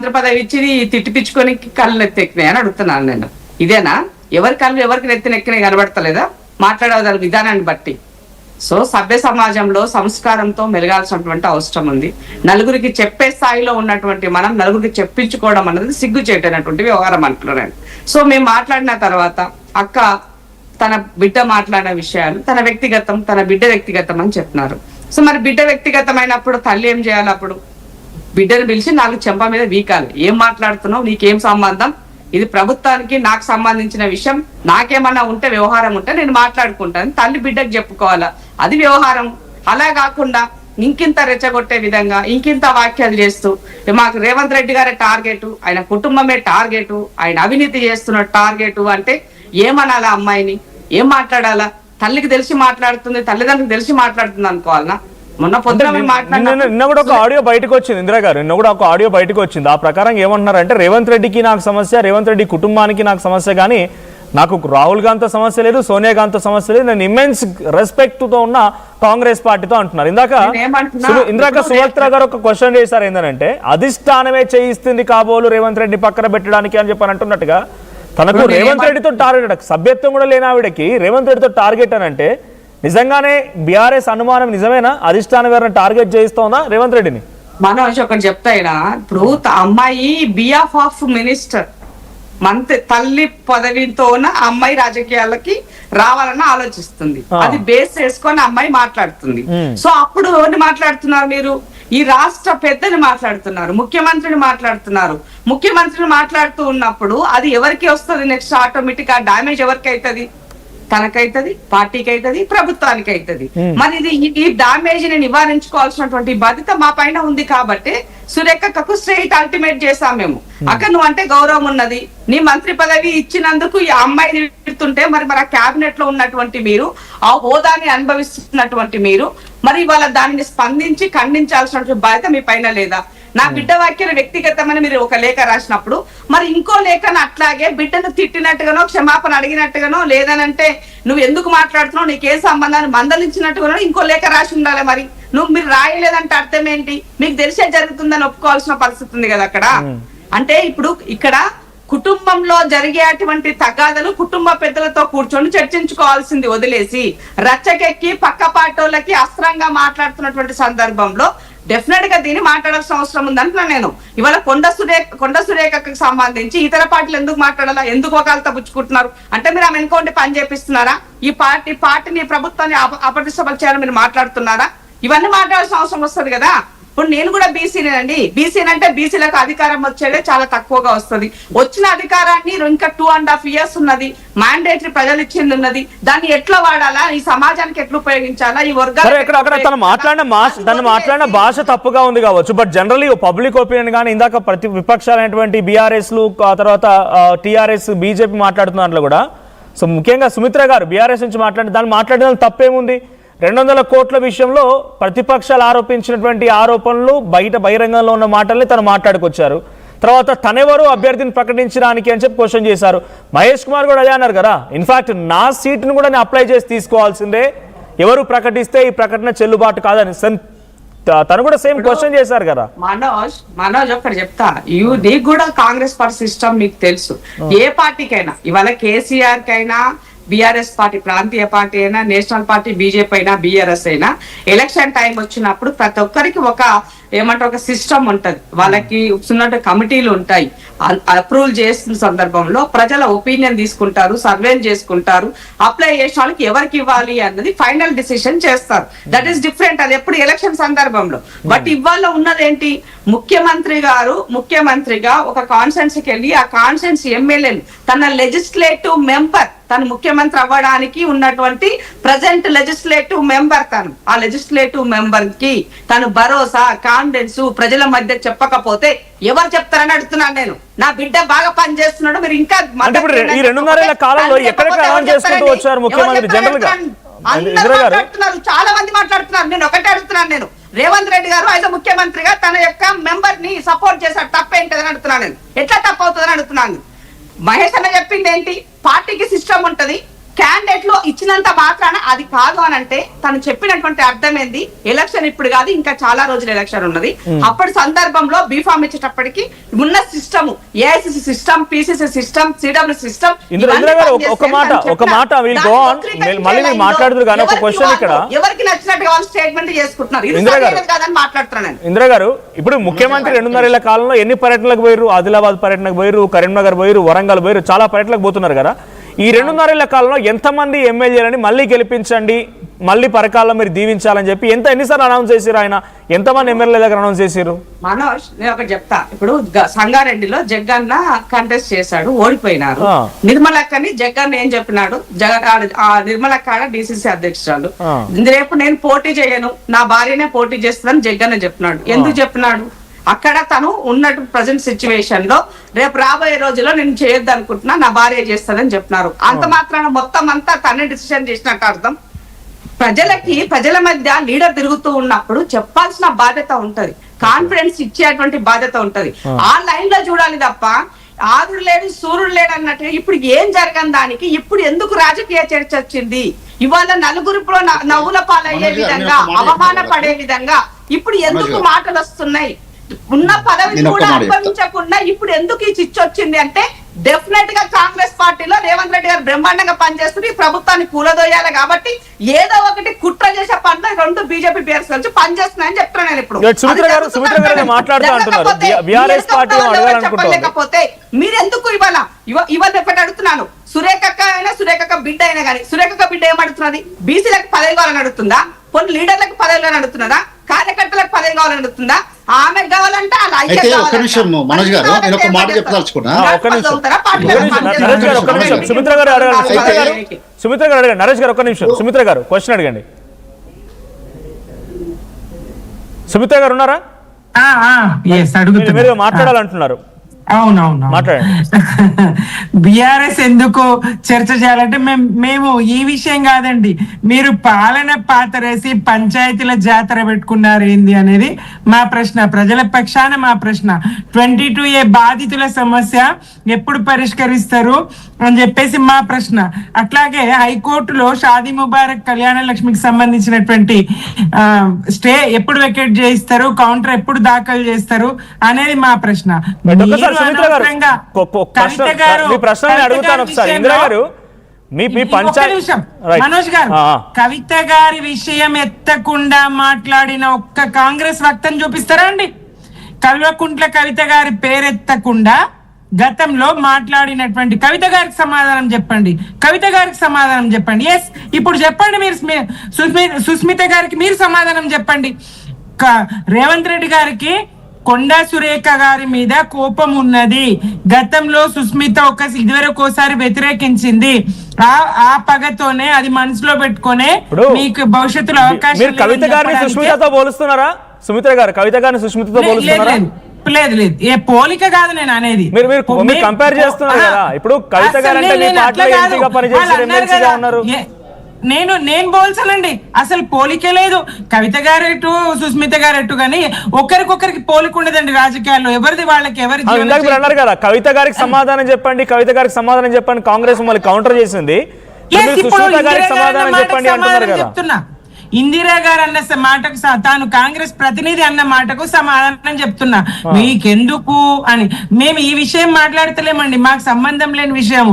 మంత్రి పదవి ఇచ్చి తిట్టిపించుకొని కళ్ళు ఎత్తెక్కినాయి అని అడుగుతున్నాను నేను. ఇదేనా? ఎవరి కళ్ళు ఎవరికి ఎత్తినెక్కినాయి కనబడతలేదా మాట్లాడే విధానాన్ని బట్టి? సో సభ్య సమాజంలో సంస్కారంతో మెలగాల్సినటువంటి అవసరం ఉంది. నలుగురికి చెప్పే స్థాయిలో ఉన్నటువంటి మనం నలుగురికి చెప్పించుకోవడం అన్నది సిగ్గు చేయటటువంటి వ్యవహారం అంటున్నాను. సో మేము మాట్లాడిన తర్వాత అక్క తన బిడ్డ మాట్లాడిన విషయాలు తన వ్యక్తిగతం, తన బిడ్డ వ్యక్తిగతం అని చెప్తున్నారు. సో మరి బిడ్డ వ్యక్తిగతమైనప్పుడు తల్లి ఏం చేయాలి? అప్పుడు బిడ్డను పిలిచి నాకు చెంప మీద వీకాలి. ఏం మాట్లాడుతున్నావు, నీకేం సంబంధం, ఇది ప్రభుత్వానికి నాకు సంబంధించిన విషయం, నాకేమన్నా ఉంటే వ్యవహారం ఉంటే నేను మాట్లాడుకుంటాను, తల్లి బిడ్డకు చెప్పుకోవాలా, అది వ్యవహారం. అలా కాకుండా ఇంకింత రెచ్చగొట్టే విధంగా ఇంకింత వాక్యాలు చేస్తూ మాకు రేవంత్ రెడ్డి గారే టార్గెట్, ఆయన కుటుంబమే టార్గెట్, ఆయన అవినీతి చేస్తున్న టార్గెట్ అంటే ఏమనాలా? అమ్మాయిని ఏం మాట్లాడాలా? తల్లికి తెలిసి మాట్లాడుతుంది, తల్లిదండ్రులకు తెలిసి మాట్లాడుతుంది అనుకోవాలనా? మొన్న పొద్దున నిన్న కూడా ఒక ఆడియో బయటకు వచ్చింది, ఇందిరా గారు నిన్న కూడా ఒక ఆడియో బయటకు వచ్చింది. ఆ ప్రకారం ఏమంటున్నారంటే రేవంత్ రెడ్డికి నాకు సమస్య, రేవంత్ రెడ్డి కుటుంబానికి నాకు సమస్య, కానీ నాకు రాహుల్ గాంధీతో సమస్య లేదు, సోనియా గాంధీతో సమస్య లేదు, నేను ఇమ్మెన్స్ రెస్పెక్ట్ తో ఉన్న కాంగ్రెస్ పార్టీతో అంటున్నారు. ఇందాక సుమిత్ర గారు ఒక క్వశ్చన్ చేశారు, ఏంటంటే అధిష్టానమే చేయిస్తుంది కాబోలు రేవంత్ రెడ్డి పక్కన పెట్టడానికి అని చెప్పని అంటున్నట్టుగా, తనకు రేవంత్ రెడ్డితో టార్గెట్, సభ్యత్వం కూడా లేని ఆవిడకి రేవంత్ రెడ్డితో టార్గెట్ అని అంటే నిజంగానే బీఆర్ఎస్ అనుమానం నిజమేనా? అధిష్టానం గారిని టార్గెట్ చేయిస్తోందా రేవంత్ రెడ్డిని? మనోజ్ ఒకటి చెప్తాయినా, ఇప్పుడు అమ్మాయి బిహాఫ్ ఆఫ్ మినిస్టర్ మంత్రి తల్లి పదవితోన అమ్మాయి రాజకీయాలకి రావాలని ఆలోచిస్తుంది, అది బేస్ చేసుకొని అమ్మాయి మాట్లాడుతుంది. సో అప్పుడు ఎవరిని మాట్లాడుతున్నారు మీరు? ఈ రాష్ట్ర పెద్దని మాట్లాడుతున్నారు, ముఖ్యమంత్రిని మాట్లాడుతున్నారు. ముఖ్యమంత్రిని మాట్లాడుతూ ఉన్నప్పుడు అది ఎవరికి వస్తుంది? నెక్స్ట్ ఆటోమేటిక్ ఆ డామేజ్ ఎవరికి అవుతుంది? తనకైతుంది, పార్టీకి అవుతుంది, ప్రభుత్వానికి అవుతుంది. మరి ఇది ఈ డామేజ్ ని నివారించుకోవాల్సినటువంటి బాధ్యత మా పైన ఉంది. కాబట్టి సురేఖకు స్ట్రైట్ అల్టిమేట్ చేశాం మేము, అక్క నువ్వు అంటే గౌరవం ఉన్నది, నీ మంత్రి పదవి ఇచ్చినందుకు ఈ అమ్మాయి తిడుతుంటే మరి ఆ క్యాబినెట్ లో ఉన్నటువంటి మీరు, ఆ హోదాని అనుభవిస్తున్నటువంటి మీరు, మరి వాళ్ళ దానిని స్పందించి ఖండించాల్సినటువంటి బాధ్యత మీ పైన లేదా? నా బిడ్డ వ్యాఖ్యలు వ్యక్తిగతమని మీరు ఒక లేఖ రాసినప్పుడు మరి ఇంకో లేఖను అట్లాగే బిడ్డను తిట్టినట్టుగానో క్షమాపణ అడిగినట్టుగానో లేదనంటే నువ్వు ఎందుకు మాట్లాడుతున్నావు, నీకే సంబంధాన్ని మందలించినట్టుగానో ఇంకో లేఖ రాసి ఉండాలి. మరి మీరు రాయలేదంటే అర్థం ఏంటి? మీకు తెలిసే జరుగుతుందని ఒప్పుకోవాల్సిన పరిస్థితి ఉంది కదా అక్కడ. అంటే ఇప్పుడు ఇక్కడ కుటుంబంలో జరిగేటువంటి తగాదలు కుటుంబ పెద్దలతో కూర్చొని చర్చించుకోవాల్సింది వదిలేసి రచ్చకెక్కి పక్క పార్టీలకి అస్త్రంగా మాట్లాడుతున్నటువంటి సందర్భంలో డెఫినెట్ గా దీన్ని మాట్లాడాల్సిన అవసరం ఉందంటున్నా నేను. ఇవాళ కొండ సురేఖకు సంబంధించి ఇతర పార్టీలు ఎందుకు మాట్లాడాలా, ఎందుకు ఒకళ్ళతో పుచ్చుకుంటున్నారు అంటే మీరు ఆమె ఎన్కౌంటర్ పని చేపిస్తున్నారా? ఈ పార్టీని ప్రభుత్వాన్ని అపరిశుభ్రం చేయాలని మీరు మాట్లాడుతున్నారా? ఇవన్నీ మాట్లాడాల్సిన అవసరం వస్తుంది కదా. ఇప్పుడు నేను కూడా బీసీనేనండి. బీసీనంటే బీసీలకు అధికారం వచ్చేదే చాలా తక్కువగా వస్తుంది. వచ్చిన అధికారాన్ని ఇంకా 2.5 years ఉన్నది, మ్యాండేటరీ ప్రజలు ఇచ్చింది ఉన్నది, దాన్ని ఎట్లా వాడాలా, ఈ సమాజానికి ఎట్లా ఉపయోగించాలా, ఈ వర్గాలు తను మాట్లాడిన భాష తప్పుగా ఉంది కావచ్చు, బట్ జనరల్లీ పబ్లిక్ ఒపీనియన్ కానీ ఇందాక ప్రతి విపక్షాలైనటువంటి బీఆర్ఎస్ లు తర్వాత టీఆర్ఎస్ బీజేపీ మాట్లాడుతున్న దాంట్లో కూడా, సో ముఖ్యంగా సుమిత్ర గారు బీఆర్ఎస్ నుంచి మాట్లాడిన తప్పేముంది? 200 కోట్ల విషయంలో ప్రతిపక్షాలు ఆరోపించినటువంటి ఆరోపణలు బహిరంగంలో ఉన్న మాటల్ని తను మాట్లాడుకొచ్చారు. తర్వాత తనెవరు అభ్యర్థిని ప్రకటించడానికి అని చెప్పి క్వశ్చన్ చేశారు. మహేష్ కుమార్ కూడా అదే అన్నారు కదా, ఇన్ఫాక్ట్ నా సీట్ను కూడా నేను అప్లై చేసి తీసుకోవాల్సిందే, ఎవరు ప్రకటిస్తే ఈ ప్రకటన చెల్లుబాటు కాదని తను కూడా సేమ్ క్వశ్చన్ చేశారు కదా. మనోజ్ ఒక్కటి చెప్తా, నీకు కూడా కాంగ్రెస్ పార్టీ సిస్టమ్ మీకు తెలుసు. ఏ పార్టీకైనా ఇవాళ కేసీఆర్ కైనా బీఆర్ఎస్ పార్టీ ప్రాంతీయ పార్టీ అయినా నేషనల్ పార్టీ బీజేపీ అయినా బీఆర్ఎస్ అయినా ఎలక్షన్ టైం వచ్చినప్పుడు ప్రతి ఒక్కరికి ఒక సిస్టమ్ ఉంటది, వాళ్ళకి ఉన్నట్టు కమిటీలు ఉంటాయి. అప్రూవల్ చేస్తున్న సందర్భంలో ప్రజల ఒపీనియన్ తీసుకుంటారు, సర్వేలు చేసుకుంటారు, అప్లై చేసిన వాళ్ళకి ఎవరికి ఇవ్వాలి అన్నది ఫైనల్ డిసిషన్ చేస్తారు. దట్ ఈస్ డిఫరెంట్, అది ఎప్పుడు ఎలక్షన్ సందర్భంలో. బట్ ఇవాళ ఉన్నదేంటి, ముఖ్యమంత్రిగా ఒక కాన్స్టిట్యున్సీకి వెళ్ళి ఆ కాన్స్టిట్యున్సీ ఎమ్మెల్యేలు తన లెజిస్లేటివ్ మెంబర్, తను ముఖ్యమంత్రి అవ్వడానికి ఉన్నటువంటి ప్రజెంట్ లెజిస్లేటివ్ మెంబర్, తను ఆ లెజిస్లేటివ్ మెంబర్ కి తను భరోసా కాన్ఫిడెన్స్ ప్రజల మధ్య చెప్పకపోతే ఎవరు చెప్తారని అడుగుతున్నాను నేను. నా బిడ్డ బాగా పనిచేస్తున్నాడు, మీరు ఇంకా ఈ 2.5 కాలంలో వచ్చారు ముఖ్యమంత్రి జనరల్ గా చాలా మంది మాట్లాడుతున్నారు. నేను ఒకటే అడుగుతున్నాను, నేను రేవంత్ రెడ్డి గారు అయితే ముఖ్యమంత్రిగా తన యొక్క మెంబర్ ని సపోర్ట్ చేశారు, తప్పేంటని అడుగుతున్నాను నేను. ఎట్లా తప్పు అవుతుందని అడుగుతున్నాను. మహేష్ అన్న చెప్పింది ఏంటి, పార్టీకి సిస్టమ్ ఉంటది, క్యాండిడేట్ లో ఇచ్చినంత మాత్రాన అది కాదు అని అంటే తను చెప్పినటువంటి అర్థం ఏంది, ఎలక్షన్ ఇప్పుడు కాదు ఇంకా చాలా రోజులు ఎలక్షన్ ఉన్నది. అప్పటి సందర్భంలో బీఫామ్ ఇచ్చేటప్పటికి ఉన్న system, AICC system, PCC system, CW system. ఒక మాట మళ్ళీ మీరు మాట్లాడుతున్నారు కానీ ఒక క్వశ్చన్ ఇక్కడ ఎవరికి నచ్చినట్టుగా వాళ్ళు స్టేట్మెంట్ చేసుకుంటున్నారు. కాదని మాట్లాడుతున్నాను. ఇందిరా గారు, ఇప్పుడు ముఖ్యమంత్రి 2.5 ఏళ్ల కాలంలో ఎన్ని పర్యటనలకు పోయారు? ఆదిలాబాద్ పర్యటనకు పోయారు, కరీంనగర్ పోయారు, వరంగల్ పోయారు, చాలా పర్యటనలకు పోతున్నారు కదా. ఈ 2.5 ఏళ్ల కాలంలో ఎంతమంది ఎమ్మెల్యేలని మళ్ళీ గెలిపించండి, మళ్ళీ పరకాల్లో మీరు దీవించాలని చెప్పి ఎన్నిసార్లు అనౌన్స్ చేశారు? ఆయన ఎంతమంది ఎమ్మెల్యే దగ్గర అనౌన్స్ చేశారు? మనోజ్, నేను ఒకటి చెప్తా. ఇప్పుడు సంగారెడ్డిలో జగన్న కంటెస్ట్ చేశాడు, ఓడిపోయినారు. నిర్మలక్కని జగన్ ఏం చెప్పినాడు? నిర్మలక్క డిసిసి అధ్యక్షురాలు, రేపు నేను పోటీ చేయను, నా భార్యనే పోటీ చేస్తానని జగన్ చెప్పినాడు. ఎందుకు చెప్పినాడు? అక్కడ తను ఉన్నట్టు ప్రజెంట్ సిచ్యువేషన్ లో రేపు రాబోయే రోజుల్లో నేను చేయొద్దు అనుకుంటున్నా, నా భార్య చేస్తానని చెప్పినారు. అంత మాత్రాన మొత్తం అంతా తనే డిసిషన్ చేసినట్టు అర్థం. ప్రజల మధ్య లీడర్ తిరుగుతూ ఉన్నప్పుడు చెప్పాల్సిన బాధ్యత ఉంటది, కాన్ఫిడెన్స్ ఇచ్చేటువంటి బాధ్యత ఉంటది. ఆ లైన్ లో చూడాలి తప్ప ఆదుడు లేడు సూర్యుడు లేడు అన్నట్టు ఇప్పుడు ఏం జరగని దానికి ఇప్పుడు ఎందుకు రాజకీయ చర్చ వచ్చింది? ఇవాళ నలుగురిలో నవ్వుల పాలయ్యే విధంగా, అవమాన పడే విధంగా ఇప్పుడు ఎందుకు మాటలు వస్తున్నాయి? ఉన్న పదవిని కూడా అనుభవించకుండా ఇప్పుడు ఎందుకు ఈ చిచ్చు వచ్చింది అంటే, డెఫినెట్ గా కాంగ్రెస్ పార్టీలో రేవంత్ రెడ్డి గారు బ్రహ్మాండంగా పనిచేస్తుంది, ప్రభుత్వాన్ని కూలదోయాలి కాబట్టి ఏదో ఒకటి కుట్ర చేసే పనులు 2 బీజేపీ పేర్స్ కలిసి పనిచేస్తున్నాయని చెప్తున్నాను. నేను ఇప్పుడు చెప్పలేకపోతే మీరు ఎందుకు ఇవాళ ఎప్పటి అడుగుతున్నాను, సురేఖక్క అయినా సురేఖక్క బిడ్డ అయినా కానీ సురేఖక్క బిడ్డ ఏమడుతున్నది? బీసీలకు పదవి కావాలని అడుగుతుందా? కొన్ని లీడర్లకు పదవి కావాలని అడుగుతున్నదా? కార్యకర్తలకు పదవి కావాలని అడుగుతుందా? ఆమె కావాలంటే మనోజ్ గారు, నేను ఒక మాట చెప్పదలుచుకున్నా. సుమిత్ర గారు అడగండి. నరేష్ గారు ఒక్క నిమిషం. సుమిత్ర గారు క్వశ్చన్ అడగండి. సుమిత్ర గారు ఉన్నారా? మీరు మాట్లాడాలంటున్నారు. అవునవును, బిఆర్ఎస్ ఎందుకు చర్చ చేయాలంటే మేము ఈ విషయం కాదండి, మీరు పాలన పాతరేసి పంచాయతీల జాతర పెట్టుకున్నారు ఏంది అనేది మా ప్రశ్న, ప్రజల పక్షాన మా ప్రశ్న. 22A బాధితుల సమస్య ఎప్పుడు పరిష్కరిస్తారు అని చెప్పేసి మా ప్రశ్న. అట్లాగే హైకోర్టులో షాదీ ముబారక్ కళ్యాణ లక్ష్మికి సంబంధించినటువంటి స్టే ఎప్పుడు వెకేట్ చేయిస్తారు, కౌంటర్ ఎప్పుడు దాఖలు చేస్తారు అనేది మా ప్రశ్న. మనోజ్ గారు, కవిత గారి విషయం ఎత్తకుండా మాట్లాడిన ఒక్క కాంగ్రెస్ వక్తని చూపిస్తారా అండి? కల్వకుంట్ల కవిత గారి పేరెత్తకుండా గతంలో మాట్లాడినటువంటి కవిత గారికి సమాధానం చెప్పండి, కవిత గారికి సమాధానం చెప్పండి. ఎస్, ఇప్పుడు చెప్పండి, మీరు సుస్మిత గారికి మీరు సమాధానం చెప్పండి. రేవంత్ రెడ్డి గారికి కొండా సురేఖ గారి మీద కోపం ఉన్నది, గతంలో సుస్మిత ఇదివరకోసారి వ్యతిరేకించింది, ఆ పగతోనే అది మనసులో పెట్టుకునే మీకు భవిష్యత్తులో అవకాశం. కవిత గారిని సుస్మితతో పోలుస్తున్నారా? సుమిత్ర గారు కవిత గారిని సుస్మితతో పోలుస్తున్నారా? లేదు, ఏ పోలిక కాదు నేను అనేది. మీరు కంపేర్ చేస్తున్నారు కదా. ఇప్పుడు కవిత గారు అంటే మీ పార్టీలో ఎంపీగా పనిచేసే ఎమ్మెల్సీగా ఉన్నారు. నేను పోల్చనండి, అసలు పోలికే లేదు. కవిత గారెట్టు సుస్మిత గారెట్టు కానీ ఒకరికొకరికి పోలిక ఉండదండి రాజకీయాల్లో, ఎవరిది వాళ్ళకి. మీరు అన్నారు కదా కవిత గారికి సమాధానం చెప్పండి, కవిత గారికి సమాధానం చెప్పండి, కాంగ్రెస్ మళ్ళీ కౌంటర్ చేసింది. సుస్మిత గారికి సమాధానం చెప్పండి అంటున్నారు కదా. చెప్తున్నా, ఇందిరా గారు అన్న మాటకు తాను కాంగ్రెస్ ప్రతినిధి అన్న మాటకు సమాధానం చెప్తున్నా. మీకెందుకు అని మేము ఈ విషయం మాట్లాడతలేమండి, మాకు సంబంధం లేని విషయం.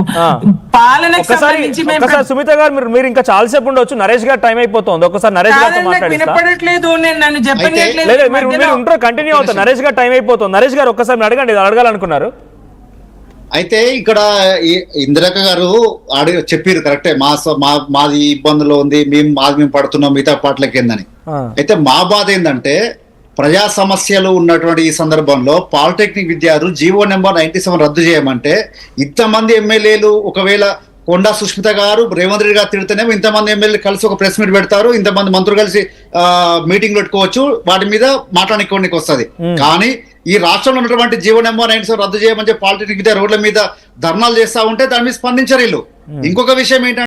పాలనకు సంబంధించి సుమిత గారు మీరు ఇంకా చాలాసేపు ఉండొచ్చు, నరేష్ గారు టైం అయిపోతుంది. ఒకసారి నరేష్ గారితో వినపడట్లేదు, నేను నన్ను చెప్పలేదు. కంటిన్యూ అవుతుంది, నరేష్ గారు టైం అయిపోతుంది. నరేష్ గారు ఒక్కసారి అడగండి, అడగాలనుకున్నారు. అయితే ఇక్కడ ఇందిరక్క గారు చెప్పారు కరెక్టే, మాది ఇబ్బందులు ఉంది, మేము పడుతున్నాం మిగతా పాటలకి ఏందని. అయితే మా బాధ ఏంటంటే ప్రజా సమస్యలు ఉన్నటువంటి ఈ సందర్భంలో పాలిటెక్నిక్ విద్యార్థులు జీవో నెంబర్ 97 రద్దు చేయమంటే ఇంతమంది ఎమ్మెల్యేలు, ఒకవేళ కొండా సుష్మిత గారు రేవంత్ రెడ్డి గారు తిడితేనేమో ఇంతమంది ఎమ్మెల్యేలు కలిసి ఒక ప్రెస్ మీట్ పెడతారు, ఇంతమంది మంత్రులు కలిసి మీటింగ్ పెట్టుకోవచ్చు, వాటి మీద మాట్లాడుకోవడానికి వస్తుంది. కానీ ఈ రాష్ట్రంలో ఉన్నటువంటి జీవో నెంబర్ 97 రద్దు చేయమని పాలిటెక్నిక్ విద్య రోడ్ల మీద ధర్నాలు చేస్తా ఉంటే దాని మీద స్పందించరు వీళ్ళు. ఇంకొక విషయం ఏంటంటే